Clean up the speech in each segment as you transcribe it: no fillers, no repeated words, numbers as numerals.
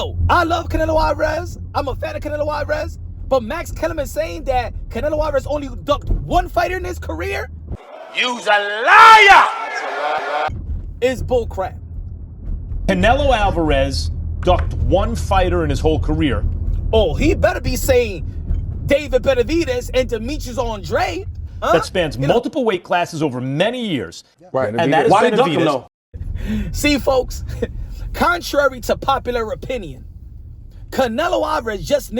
Yo, I love Canelo Alvarez. I'm a fan of Canelo Alvarez. But Max Kellerman saying that Canelo Alvarez only ducked one fighter in his career? You's a liar! Is bullcrap. Canelo Alvarez ducked one fighter in his whole career. Oh, he better be saying David Benavidez and Demetrius Andrade. Huh? That spans multiple weight classes over many years. Right. And that is Why they duck him, Benavidez. though? See, folks, contrary to popular opinion, Canelo Alvarez just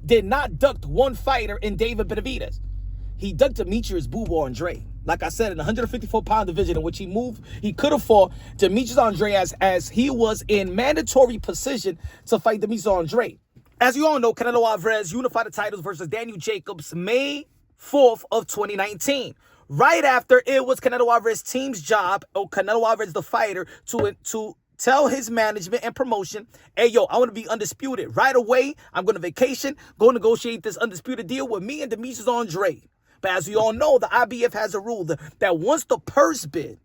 did not duck one fighter in David Benavidez. He ducked Demetrius Boo-Boo Andrade. Like I said, in the 154-pound division in which he could have fought Demetrius Andrade as he was in mandatory position to fight Demetrius Andrade. As you all know, Canelo Alvarez unified the titles versus Daniel Jacobs May 4th of 2019. Right after it was Canelo Alvarez's team's job, or Canelo Alvarez the fighter, to tell his management and promotion, hey, yo, I want to be undisputed. Right away, I'm going to vacation, go negotiate this undisputed deal with me and Demetrius Andrade. But as we all know, the IBF has a rule that once the purse bid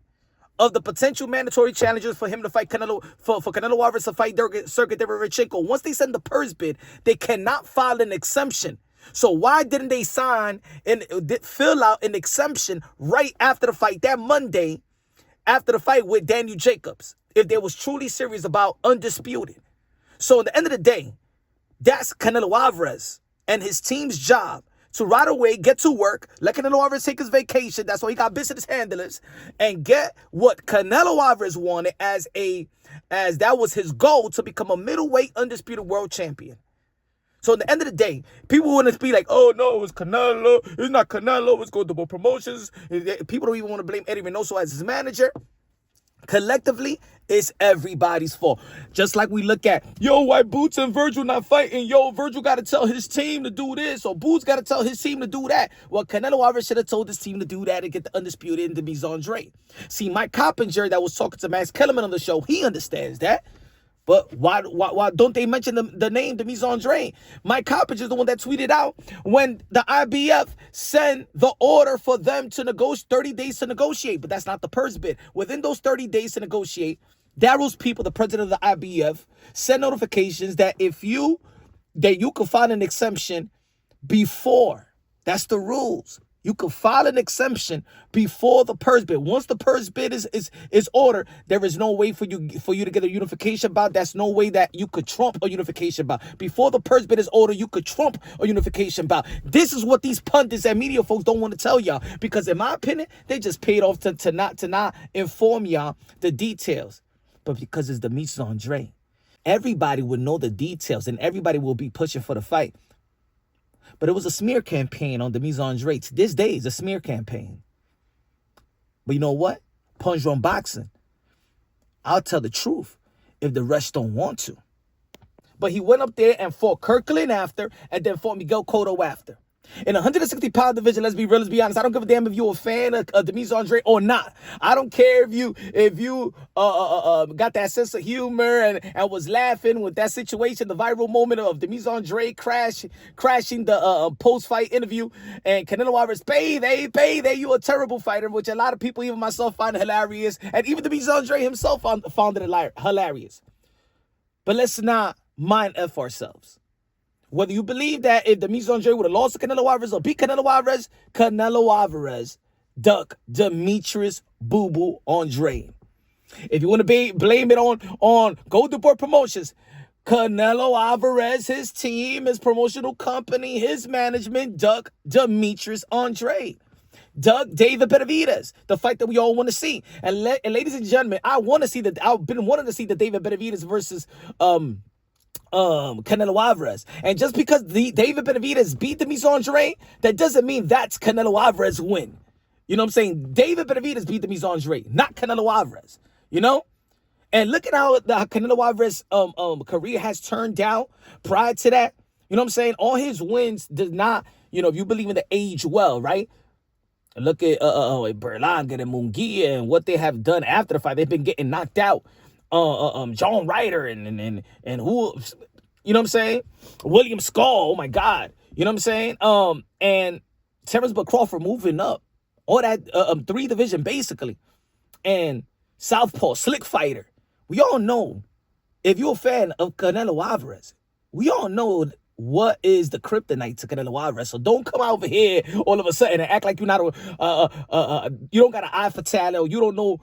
of the potential mandatory challengers for him to fight for Canelo Alvarez to fight Sergey Derevyanchenko, once they send the purse bid, they cannot file an exemption. So why didn't they sign and fill out an exemption right after the fight, that Monday, after the fight with Daniel Jacobs, if they was truly serious about undisputed? So at the end of the day, that's Canelo Alvarez and his team's job to right away get to work, let Canelo Alvarez take his vacation. That's why he got business handlers, and get what Canelo Alvarez wanted as that was his goal, to become a middleweight undisputed world champion. So at the end of the day, people want to be like, oh, no, it's Canelo. It's not Canelo. It's Gold Double Promotions. People don't even want to blame Eddie Reynoso as his manager. Collectively, it's everybody's fault. Just like we look at, yo, why Boots and Virgil not fighting? Yo, Virgil got to tell his team to do this, or Boots got to tell his team to do that. Well, Canelo Alvarez should have told his team to do that and get the undisputed and Demetrius Andrade. See, Mike Coppinger that was talking to Max Kellerman on the show, he understands that. But why don't they mention the name Demetrius Andrade? Mike Coppinger is the one that tweeted out when the IBF sent the order for them to negotiate, 30 days to negotiate, but that's not the purse bid. Within those 30 days to negotiate, Daryl's people, the president of the IBF, sent notifications that you could file an exemption before. That's the rules. You could file an exemption before the purse bid. Once the purse bid is ordered, there is no way for you to get a unification bout. That's no way that you could trump a unification bout. Before the purse bid is ordered, you could trump a unification bout. This is what these pundits and media folks don't want to tell y'all, because in my opinion, they just paid off to not inform y'all the details. But because it's Demetrius Andrade, everybody would know the details and everybody will be pushing for the fight. But it was a smear campaign on Demetrius Andrade. To this day, it's a smear campaign. But you know what? Punch Drunk Boxing, I'll tell the truth if the rest don't want to. But he went up there and fought Kirkland after, and then fought Miguel Cotto after. In the 160-pound division, let's be real, let's be honest, I don't give a damn if you're a fan of Demetrius Andrade or not. I don't care if you got that sense of humor and was laughing with that situation, the viral moment of Demetrius Andrade crashing the post-fight interview, and Canelo Alvarez, payday, you a terrible fighter, which a lot of people, even myself, find hilarious, and even Demetrius Andrade himself found it hilarious. But let's not mind F ourselves. Whether you believe that if Demetrius Andrade would have lost to Canelo Alvarez or beat Canelo Alvarez duck Demetrius Boo-Boo Andrade. If you want to blame it on Golden Boy Promotions, Canelo Alvarez, his team, his promotional company, his management, duck Demetrius Andrade. Duck David Benavidez, the fight that we all want to see. And ladies and gentlemen, I've been wanting to see the David Benavidez versus Canelo Alvarez. And just because David Benavidez beat Demetrius Andrade, that doesn't mean that's Canelo Alvarez win. You know what I'm saying? David Benavidez beat Demetrius Andrade, not Canelo Alvarez. You know? And look at how the Canelo Alvarez career has turned out prior to that. You know what I'm saying? All his wins did not, if you believe in the age well, right? Look at Berlanga and Munguia and what they have done after the fight. They've been getting knocked out. John Ryder and who, you know what I'm saying? William Skull, oh my God. You know what I'm saying? And Terrence Bud Crawford moving up. All that 3 division basically. And Southpaw, slick fighter. We all know if you're a fan of Canelo Alvarez, we all know what is the kryptonite to Canelo Alvarez. So don't come over here all of a sudden and act like you're not you don't got an eye for talent, or you don't know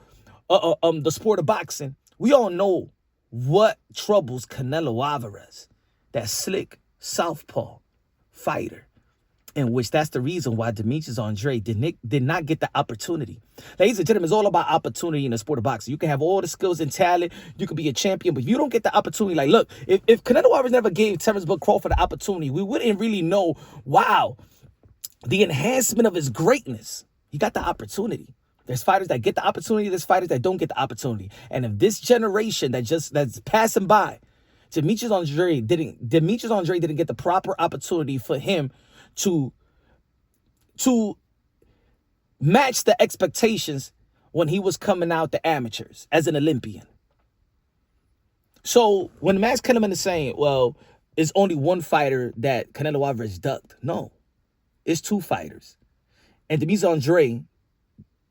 the sport of boxing. We all know what troubles Canelo Alvarez, that slick southpaw fighter, in which that's the reason why Demetrius Andrade did not get the opportunity. Ladies and gentlemen, it's all about opportunity in the sport of boxing. You can have all the skills and talent. You could be a champion, but you don't get the opportunity. Like, look, if Canelo Alvarez never gave Terence Bud Crawford the opportunity, we wouldn't really know, wow, the enhancement of his greatness. He got the opportunity. There's fighters that get the opportunity. There's fighters that don't get the opportunity. And if this generation that's passing by, Demetrius Andrade didn't get the proper opportunity for him to match the expectations when he was coming out the amateurs as an Olympian. So when Max Kellerman is saying, well, it's only one fighter that Canelo Alvarez ducked. No, it's two fighters. And Demetrius Andrade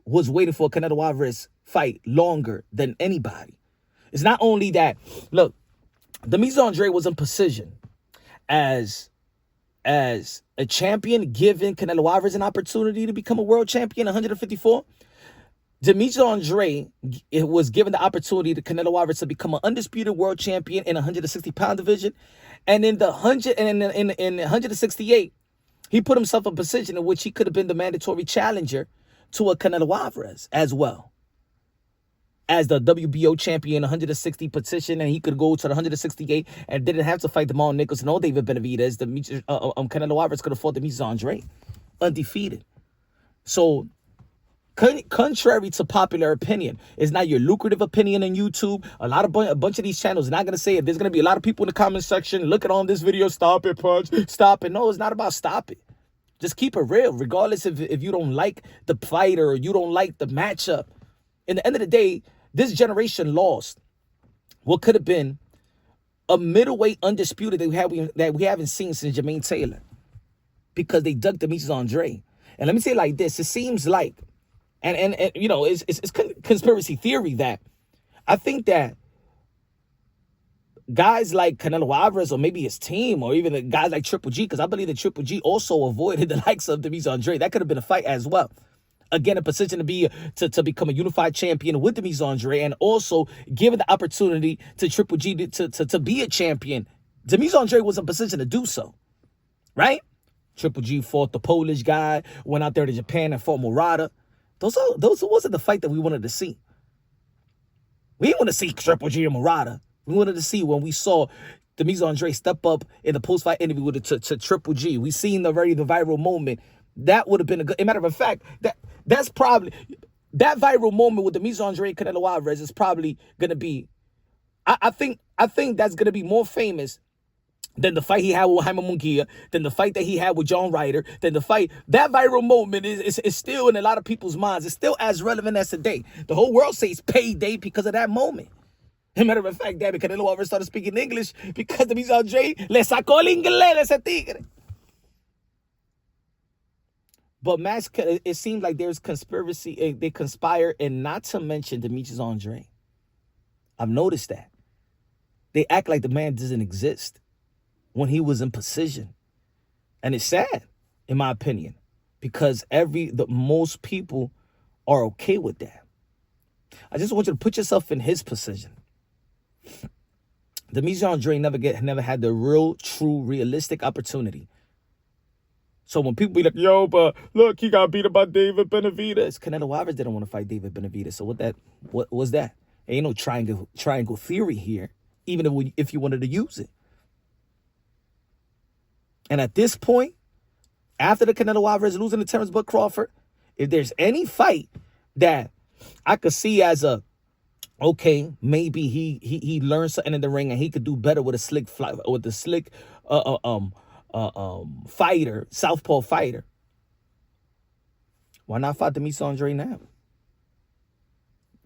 was waiting for a Canelo Alvarez fight longer than anybody. It's not only that, look, Demetrius Andrade was in position as a champion, giving Canelo Alvarez an opportunity to become a world champion, 154. Demetrius Andrade was given the opportunity to Canelo Alvarez to become an undisputed world champion in 160-pound division, and in the 168, he put himself in a position in which he could have been the mandatory challenger to a Canelo Alvarez as well, as the WBO champion, 160 position, and he could go to the 168 and didn't have to fight Jamal Nicholson or David Benavidez. Canelo Alvarez could have fought Demetrius Andrade undefeated. So, contrary to popular opinion, it's not your lucrative opinion on YouTube. A bunch of these channels are not going to say it. There's going to be a lot of people in the comment section looking on this video, stop it, Punch, stop it. No, it's not about stop it. Just keep it real, regardless if you don't like the fighter or you don't like the matchup. In the end of the day, this generation lost what could have been a middleweight undisputed that we haven't seen since Jermaine Taylor, because they dug Demetrius Andrade. And let me say it like this: it seems like, and you know, it's conspiracy theory that I think that guys like Canelo Alvarez, or maybe his team, or even the guys like Triple G, because I believe that Triple G also avoided the likes of Demetrius Andrade. That could have been a fight as well. Again, a position to become a unified champion with Demetrius Andrade, and also given the opportunity to Triple G to be a champion. Demetrius Andrade was in position to do so, right? Triple G fought the Polish guy, went out there to Japan and fought Murata. Those wasn't the fight that we wanted to see. We didn't want to see Triple G and Murata. We wanted to see when we saw Demetrius Andrade step up in the post-fight interview to Triple G. We seen the viral moment. That would have been a good. As a matter of fact, that's probably that viral moment with Demetrius Andrade and Canelo Alvarez is probably gonna be. I think that's gonna be more famous than the fight he had with Jaime Munguia, than the fight that he had with John Ryder, than the fight. That viral moment is still in a lot of people's minds. It's still as relevant as today. The whole world says payday because of that moment. As a matter of fact, that Canelo Alvarez started speaking English because Demetrius Andrade le sacó el inglés ese tigre. But Max, it seems like there's conspiracy. They conspire, and not to mention Demetrius Andrade. I've noticed that. They act like the man doesn't exist when he was in position. And it's sad, in my opinion, because most people are okay with that. I just want you to put yourself in his position. Demetrius Andrade never had the real, true, realistic opportunity. So when people be like, yo, but look, he got beat up by David Benavidez. Canelo Alvarez didn't want to fight David Benavidez. So what was that? Ain't no triangle theory here, even if you wanted to use it. And at this point, after the Canelo Alvarez losing to Terence Bud Crawford, if there's any fight that I could see as okay, maybe he learned something in the ring and he could do better with a slick fighter, southpaw fighter. Why not fight Demetrius Andrade now?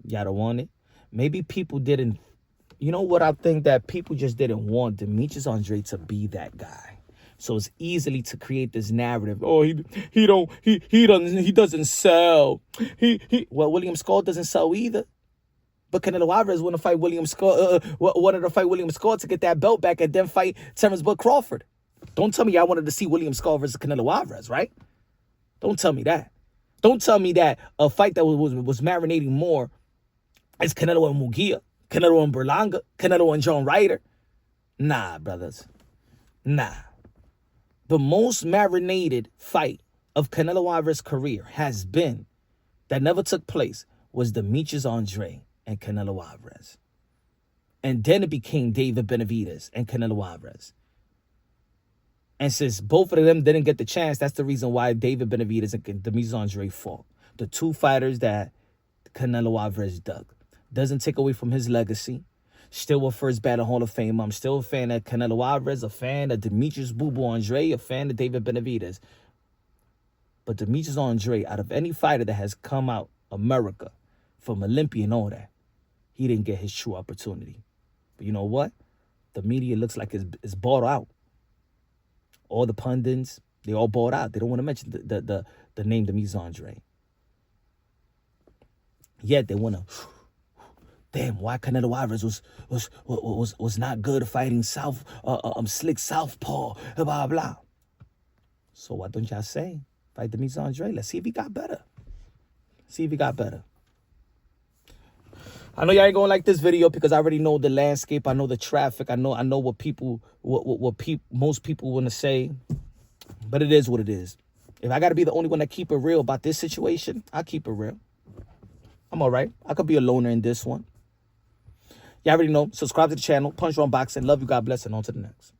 Y'all don't want it? Maybe people didn't. You know what? I think that people just didn't want Demetrius Andrade to be that guy. So it's easily to create this narrative. Oh, he doesn't sell. Well, William Skull doesn't sell either. But Canelo Alvarez wanted to fight William Scott, to get that belt back and then fight Terrence Bud Crawford. Don't tell me I wanted to see William Scott versus Canelo Alvarez, right? Don't tell me that. Don't tell me that a fight that was marinating more is Canelo and Munguia, Canelo and Berlanga, Canelo and John Ryder. Nah, brothers. Nah. The most marinated fight of Canelo Alvarez's career has been, that never took place, was Demetrius Andrade and Canelo Alvarez. And then it became David Benavidez and Canelo Alvarez. And since both of them didn't get the chance, that's the reason why David Benavidez and Demetrius Andrade fought. The two fighters that Canelo Alvarez dug. Doesn't take away from his legacy. Still a first ballot Hall of Fame. I'm still a fan of Canelo Alvarez, a fan of Demetrius Boo Andrade, a fan of David Benavidez. But Demetrius Andrade, out of any fighter that has come out America from Olympia and all that, he didn't get his true opportunity. But you know what? The media looks like it's bought out. All the pundits, they all bought out. They don't want to mention the name Demetrius Andrade. Yet they want to, damn, why Canelo Alvarez was not good fighting slick southpaw, blah, blah. So why don't y'all say, fight Demetrius Andrade? Let's see if he got better. I know y'all ain't gonna like this video because I already know the landscape. I know the traffic. I know what most people want to say. But it is what it is. If I got to be the only one that keep it real about this situation, I'll keep it real. I'm all right. I could be a loner in this one. Y'all already know. Subscribe to the channel. Punch Wrong Boxing. Love you. God bless. And on to the next.